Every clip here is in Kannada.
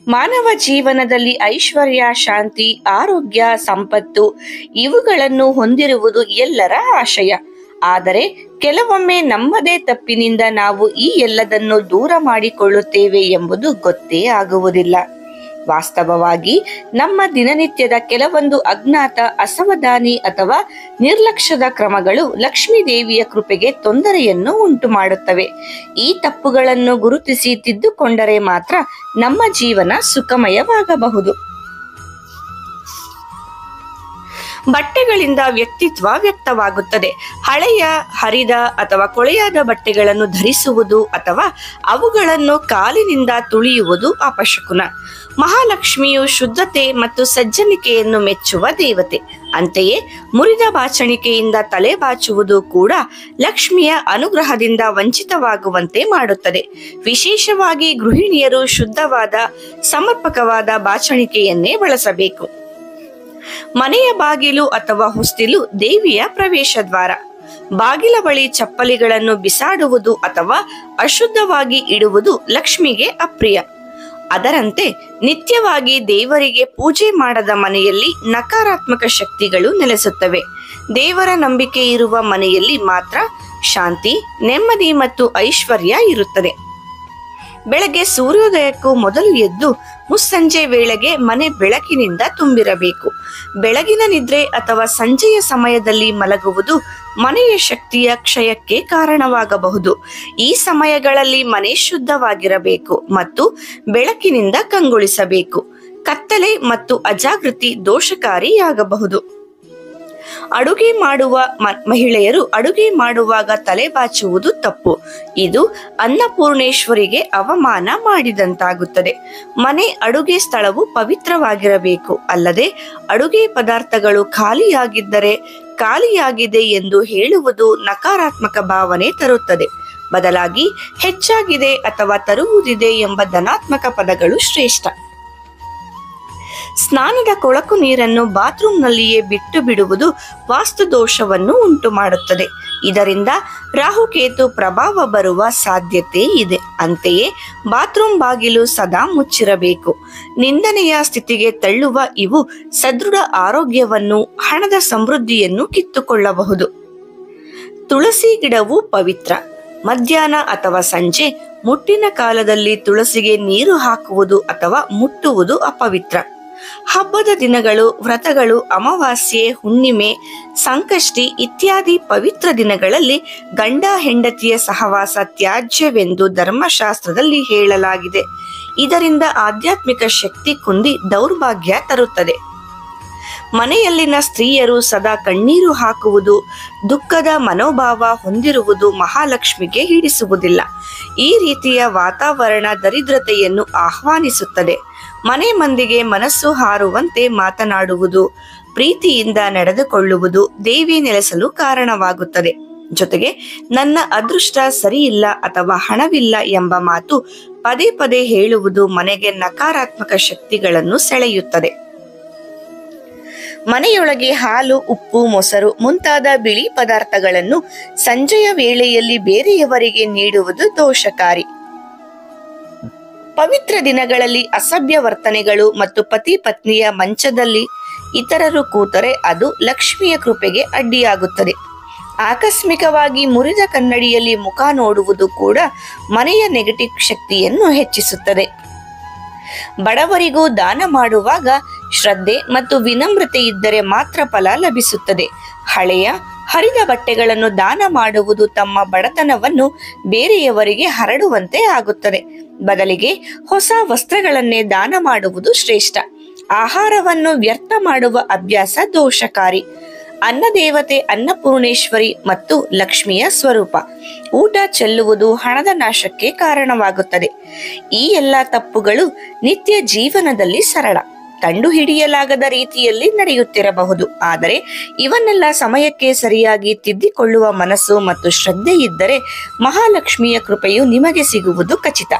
ಮಾನವ ಜೀವನದಲ್ಲಿ ಐಶ್ವರ್ಯ, ಶಾಂತಿ, ಆರೋಗ್ಯ, ಸಂಪತ್ತು ಇವುಗಳನ್ನು ಹೊಂದಿರುವುದು ಎಲ್ಲರ ಆಶಯ. ಆದರೆ ಕೆಲವೊಮ್ಮೆ ನಮ್ಮದೇ ತಪ್ಪಿನಿಂದ ನಾವು ಈ ಎಲ್ಲದನ್ನು ದೂರ ಮಾಡಿಕೊಳ್ಳುತ್ತೇವೆ ಎಂಬುದು ಗೊತ್ತೇ ಆಗುವುದಿಲ್ಲ. ವಾಸ್ತವವಾಗಿ ನಮ್ಮ ದಿನನಿತ್ಯದ ಕೆಲವೊಂದು ಅಜ್ಞಾತ, ಅಸಾವಧಾನಿ ಅಥವಾ ನಿರ್ಲಕ್ಷ್ಯದ ಕ್ರಮಗಳು ಲಕ್ಷ್ಮೀ ದೇವಿಯ ಕೃಪೆಗೆ ತೊಂದರೆಯನ್ನು ಉಂಟು ಮಾಡುತ್ತವೆ. ಈ ತಪ್ಪುಗಳನ್ನು ಗುರುತಿಸಿ ತಿದ್ದುಕೊಂಡರೆ ಮಾತ್ರ ನಮ್ಮ ಜೀವನ ಸುಖಮಯವಾಗಬಹುದು. ಬಟ್ಟೆಗಳಿಂದ ವ್ಯಕ್ತಿತ್ವ ವ್ಯಕ್ತವಾಗುತ್ತದೆ. ಹಳೆಯ, ಹರಿದ ಅಥವಾ ಕೊಳೆಯಾದ ಬಟ್ಟೆಗಳನ್ನು ಧರಿಸುವುದು ಅಥವಾ ಅವುಗಳನ್ನು ಕಾಲಿನಿಂದ ತುಳಿಯುವುದು ಅಪಶಕುನ. ಮಹಾಲಕ್ಷ್ಮಿಯು ಶುದ್ಧತೆ ಮತ್ತು ಸಜ್ಜನಿಕೆಯನ್ನು ಮೆಚ್ಚುವ ದೇವತೆ. ಅಂತೆಯೇ ಮುರಿದ ಬಾಚಣಿಕೆಯಿಂದ ತಲೆ ಬಾಚುವುದು ಕೂಡ ಲಕ್ಷ್ಮಿಯ ಅನುಗ್ರಹದಿಂದ ವಂಚಿತವಾಗುವಂತೆ ಮಾಡುತ್ತದೆ. ವಿಶೇಷವಾಗಿ ಗೃಹಿಣಿಯರು ಶುದ್ಧವಾದ, ಸಮರ್ಪಕವಾದ ಬಾಚಣಿಕೆಯನ್ನೇ ಬಳಸಬೇಕು. ಮನೆಯ ಬಾಗಿಲು ಅಥವಾ ಹೊಸ್ತಿಲು ದೇವಿಯ ಪ್ರವೇಶ ದ್ವಾರ. ಬಾಗಿಲ ಬಳಿ ಚಪ್ಪಲಿಗಳನ್ನು ಬಿಸಾಡುವುದು ಅಥವಾ ಅಶುದ್ಧವಾಗಿ ಇಡುವುದು ಲಕ್ಷ್ಮಿಗೆ ಅಪ್ರಿಯ. ಅದರಂತೆ ನಿತ್ಯವಾಗಿ ದೇವರಿಗೆ ಪೂಜೆ ಮಾಡದ ಮನೆಯಲ್ಲಿ ನಕಾರಾತ್ಮಕ ಶಕ್ತಿಗಳು ನೆಲೆಸುತ್ತವೆ. ದೇವರ ನಂಬಿಕೆ ಇರುವ ಮನೆಯಲ್ಲಿ ಮಾತ್ರ ಶಾಂತಿ, ನೆಮ್ಮದಿ ಮತ್ತು ಐಶ್ವರ್ಯ ಇರುತ್ತದೆ. ಬೆಳಗ್ಗೆ ಸೂರ್ಯೋದಯಕ್ಕೂ ಮೊದಲು ಎದ್ದು ಮುಸ್ಸಂಜೆ ವೇಳೆಗೆ ಮನೆ ಬೆಳಕಿನಿಂದ ತುಂಬಿರಬೇಕು. ಬೆಳಗಿನ ನಿದ್ರೆ ಅಥವಾ ಸಂಜೆಯ ಸಮಯದಲ್ಲಿ ಮಲಗುವುದು ಮನೆಯ ಶಕ್ತಿಯ ಕ್ಷಯಕ್ಕೆ ಕಾರಣವಾಗಬಹುದು. ಈ ಸಮಯಗಳಲ್ಲಿ ಮನೆ ಶುದ್ಧವಾಗಿರಬೇಕು ಮತ್ತು ಬೆಳಕಿನಿಂದ ಕಂಗೊಳಿಸಬೇಕು. ಕತ್ತಲೆ ಮತ್ತು ಅಜಾಗೃತಿ ದೋಷಕಾರಿಯಾಗಬಹುದು. ಅಡುಗೆ ಮಾಡುವ ಮಹಿಳೆಯರು ಅಡುಗೆ ಮಾಡುವಾಗ ತಲೆ ಬಾಚುವುದು ತಪ್ಪು. ಇದು ಅನ್ನಪೂರ್ಣೇಶ್ವರಿಗೆ ಅವಮಾನ ಮಾಡಿದಂತಾಗುತ್ತದೆ. ಮನೆ ಅಡುಗೆ ಸ್ಥಳವು ಪವಿತ್ರವಾಗಿರಬೇಕು. ಅಲ್ಲದೆ ಅಡುಗೆ ಪದಾರ್ಥಗಳು ಖಾಲಿಯಾಗಿದ್ದರೆ ಖಾಲಿಯಾಗಿದೆ ಎಂದು ಹೇಳುವುದು ನಕಾರಾತ್ಮಕ ಭಾವನೆ ತರುತ್ತದೆ. ಬದಲಾಗಿ ಹೆಚ್ಚಾಗಿದೆ ಅಥವಾ ತರುವುದಿದೆ ಎಂಬ ಧನಾತ್ಮಕ ಪದಗಳು ಶ್ರೇಷ್ಠ. ಸ್ನಾನದ ಕೊಳಕು ನೀರನ್ನು ಬಾತ್ರೂಮ್ನಲ್ಲಿಯೇ ಬಿಟ್ಟು ಬಿಡುವುದು ವಾಸ್ತು ದೋಷವನ್ನು ಉಂಟು ಮಾಡುತ್ತದೆ. ಇದರಿಂದ ರಾಹುಕೇತು ಪ್ರಭಾವ ಬರುವ ಸಾಧ್ಯತೆ ಇದೆ. ಅಂತೆಯೇ ಬಾತ್ರೂಮ್ ಬಾಗಿಲು ಸದಾ ಮುಚ್ಚಿರಬೇಕು. ನಿಂದನೆಯ ಸ್ಥಿತಿಗೆ ತಳ್ಳುವ ಇವು ಸದೃಢ ಆರೋಗ್ಯವನ್ನು, ಹಣದ ಸಮೃದ್ಧಿಯನ್ನು ಕಿತ್ತುಕೊಳ್ಳಬಹುದು. ತುಳಸಿ ಗಿಡವು ಪವಿತ್ರ. ಮಧ್ಯಾಹ್ನ ಅಥವಾ ಸಂಜೆ ಮುಟ್ಟಿನ ಕಾಲದಲ್ಲಿ ತುಳಸಿಗೆ ನೀರು ಹಾಕುವುದು ಅಥವಾ ಮುಟ್ಟುವುದು ಅಪವಿತ್ರ. ಹಬ್ಬದ ದಿನಗಳು, ವ್ರತಗಳು, ಅಮಾವಾಸ್ಯೆ, ಹುಣ್ಣಿಮೆ, ಸಂಕಷ್ಟಿ ಇತ್ಯಾದಿ ಪವಿತ್ರ ದಿನಗಳಲ್ಲಿ ಗಂಡ ಹೆಂಡತಿಯ ಸಹವಾಸ ತ್ಯಾಜ್ಯವೆಂದು ಧರ್ಮಶಾಸ್ತ್ರದಲ್ಲಿ ಹೇಳಲಾಗಿದೆ. ಇದರಿಂದ ಆಧ್ಯಾತ್ಮಿಕ ಶಕ್ತಿ ಕುಂದಿ ದೌರ್ಭಾಗ್ಯ ತರುತ್ತದೆ. ಮನೆಯಲ್ಲಿನ ಸ್ತ್ರೀಯರು ಸದಾ ಕಣ್ಣೀರು ಹಾಕುವುದು, ದುಃಖದ ಮನೋಭಾವ ಹೊಂದಿರುವುದು ಮಹಾಲಕ್ಷ್ಮಿಗೆ ಹಿಡಿಸುವುದಿಲ್ಲ. ಈ ರೀತಿಯ ವಾತಾವರಣ ದರಿದ್ರತೆಯನ್ನು ಆಹ್ವಾನಿಸುತ್ತದೆ. ಮನೆ ಮಂದಿಗೆ ಮನಸ್ಸು ಹಾರುವಂತೆ ಮಾತನಾಡುವುದು, ಪ್ರೀತಿಯಿಂದ ನಡೆದುಕೊಳ್ಳುವುದು ದೇವಿ ನೆಲೆಸಲು ಕಾರಣವಾಗುತ್ತದೆ. ಜೊತೆಗೆ ನನ್ನ ಅದೃಷ್ಟ ಸರಿಯಿಲ್ಲ ಅಥವಾ ಹಣವಿಲ್ಲ ಎಂಬ ಮಾತು ಪದೇ ಪದೇ ಹೇಳುವುದು ಮನೆಗೆ ನಕಾರಾತ್ಮಕ ಶಕ್ತಿಗಳನ್ನು ಸೆಳೆಯುತ್ತದೆ. ಮನೆಯೊಳಗೆ ಹಾಲು, ಉಪ್ಪು, ಮೊಸರು ಮುಂತಾದ ಬಿಳಿ ಪದಾರ್ಥಗಳನ್ನು ಸಂಜೆಯ ವೇಳೆಯಲ್ಲಿ ಬೇರೆಯವರಿಗೆ ನೀಡುವುದು ದೋಷಕಾರಿ. ಪವಿತ್ರ ದಿನಗಳಲ್ಲಿ ಅಸಭ್ಯ ವರ್ತನೆಗಳು ಮತ್ತು ಪತಿ ಪತ್ನಿಯ ಮಂಚದಲ್ಲಿ ಇತರರು ಕೂತರೆ ಅದು ಲಕ್ಷ್ಮಿಯ ಕೃಪೆಗೆ ಅಡ್ಡಿಯಾಗುತ್ತದೆ. ಆಕಸ್ಮಿಕವಾಗಿ ಮುರಿದ ಕನ್ನಡಿಯಲ್ಲಿ ಮುಖ ನೋಡುವುದು ಕೂಡ ಮನೆಯ ನೆಗೆಟಿವ್ ಶಕ್ತಿಯನ್ನು ಹೆಚ್ಚಿಸುತ್ತದೆ. ಬಡವರಿಗೂ ದಾನ ಮಾಡುವಾಗ ಶ್ರದ್ಧೆ ಮತ್ತು ವಿನಮ್ರತೆ ಇದ್ದರೆ ಮಾತ್ರ ಫಲ ಲಭಿಸುತ್ತದೆ. ಹಳೆಯ, ಹರಿದ ಬಟ್ಟೆಗಳನ್ನು ದಾನ ಮಾಡುವುದು ತಮ್ಮ ಬಡತನವನ್ನು ಬೇರೆಯವರಿಗೆ ಹರಡುವಂತೆ ಆಗುತ್ತದೆ. ಬದಲಿಗೆ ಹೊಸ ವಸ್ತ್ರಗಳನ್ನೇ ದಾನ ಮಾಡುವುದು ಶ್ರೇಷ್ಠ. ಆಹಾರವನ್ನು ವ್ಯರ್ಥ ಮಾಡುವ ಅಭ್ಯಾಸ ದೋಷಕಾರಿ. ಅನ್ನದೇವತೆ ಅನ್ನಪೂರ್ಣೇಶ್ವರಿ ಮತ್ತು ಲಕ್ಷ್ಮಿಯ ಸ್ವರೂಪ. ಊಟ ಚೆಲ್ಲುವುದು ಹಣದ ನಾಶಕ್ಕೆ ಕಾರಣವಾಗುತ್ತದೆ. ಈ ಎಲ್ಲ ತಪ್ಪುಗಳು ನಿತ್ಯ ಜೀವನದಲ್ಲಿ ಸರಳ, ಕಂಡುಹಿಡಿಯಲಾಗದ ರೀತಿಯಲ್ಲಿ ನಡೆಯುತ್ತಿರಬಹುದು. ಆದರೆ ಇವನ್ನೆಲ್ಲ ಸಮಯಕ್ಕೆ ಸರಿಯಾಗಿ ತಿದ್ದಿಕೊಳ್ಳುವ ಮನಸ್ಸು ಮತ್ತು ಶ್ರದ್ಧೆ ಇದ್ದರೆ ಮಹಾಲಕ್ಷ್ಮಿಯ ಕೃಪೆಯು ನಿಮಗೆ ಸಿಗುವುದು ಖಚಿತ.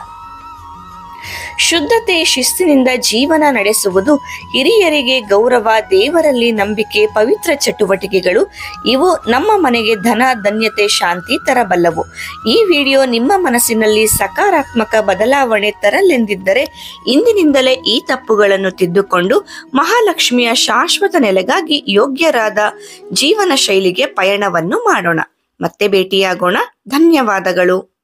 ಶುದ್ಧತೆ, ಶಿಸ್ತಿನಿಂದ ಜೀವನ ನಡೆಸುವುದು, ಹಿರಿಯರಿಗೆ ಗೌರವ, ದೇವರಲ್ಲಿ ನಂಬಿಕೆ, ಪವಿತ್ರ ಚಟುವಟಿಕೆಗಳು ಇವು ನಮ್ಮ ಮನೆಗೆ ಧನ, ಧನ್ಯತೆ, ಶಾಂತಿ ತರಬಲ್ಲವು. ಈ ವಿಡಿಯೋ ನಿಮ್ಮ ಮನಸ್ಸಿನಲ್ಲಿ ಸಕಾರಾತ್ಮಕ ಬದಲಾವಣೆ ತರಲೆಂದಿದ್ದರೆ ಇಂದಿನಿಂದಲೇ ಈ ತಪ್ಪುಗಳನ್ನು ತಿದ್ದುಕೊಂಡು ಮಹಾಲಕ್ಷ್ಮಿಯ ಶಾಶ್ವತ ನೆಲೆಗಾಗಿ ಯೋಗ್ಯರಾದ ಜೀವನ ಶೈಲಿಗೆ ಪಯಣವನ್ನು ಮಾಡೋಣ. ಮತ್ತೆ ಭೇಟಿಯಾಗೋಣ. ಧನ್ಯವಾದಗಳು.